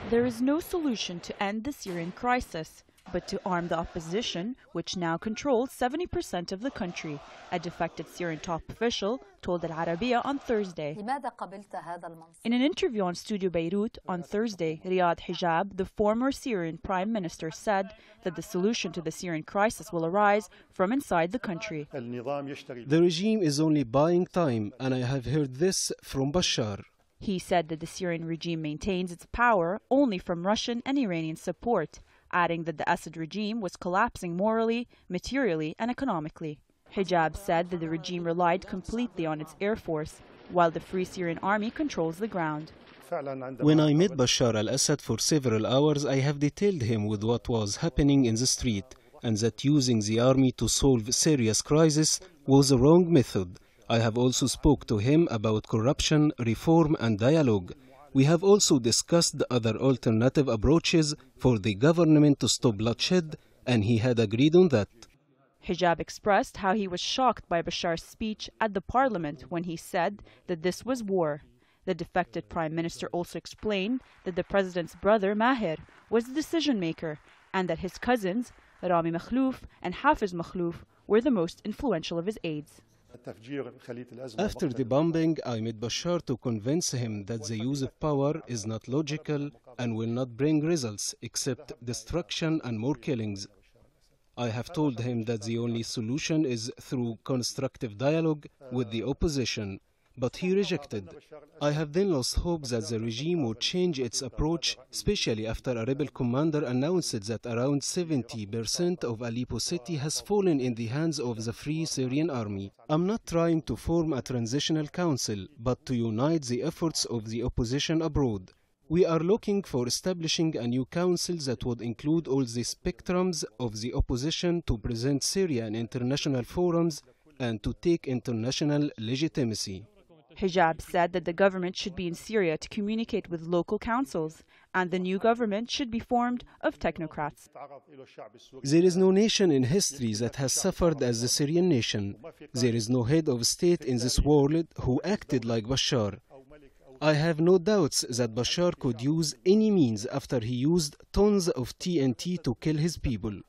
There is no solution to end the Syrian crisis, but to arm the opposition, which now controls 70% of the country, a defected Syrian top official told al-Arabiya on Thursday. In an interview on Studio Beirut on Thursday, Riadh Hijab, the former Syrian prime minister, said that the solution to the Syrian crisis will arise from inside the country. The regime is only buying time, and I have heard this from Bashar. He said that the Syrian regime maintains its power only from Russian and Iranian support, adding that the Assad regime was collapsing morally, materially, and economically. Hijab said that the regime relied completely on its air force, while the Free Syrian Army controls the ground. When I met Bashar al-Assad for several hours, I have detailed him with what was happening in the street, and that using the army to solve serious crisis was a wrong method. I have also spoke to him about corruption, reform, and dialogue. We have also discussed other alternative approaches for the government to stop bloodshed, and he had agreed on that. Hijab expressed how he was shocked by Bashar's speech at the parliament when he said that this was war. The defected prime minister also explained that the president's brother, Maher, was the decision maker, and that his cousins, Rami Makhlouf and Hafiz Makhlouf, were the most influential of his aides. After the bombing, I met Bashar to convince him that the use of power is not logical and will not bring results except destruction and more killings. I have told him that the only solution is through constructive dialogue with the opposition, but he rejected. I have then lost hope that the regime would change its approach, especially after a rebel commander announced that around 70% of Aleppo city has fallen in the hands of the Free Syrian Army. I'm not trying to form a transitional council, but to unite the efforts of the opposition abroad. We are looking for establishing a new council that would include all the spectrums of the opposition to present Syria in international forums and to take international legitimacy. Hijab said that the government should be in Syria to communicate with local councils, and the new government should be formed of technocrats. There is no nation in history that has suffered as the Syrian nation. There is no head of state in this world who acted like Bashar. I have no doubts that Bashar could use any means after he used tons of TNT to kill his people.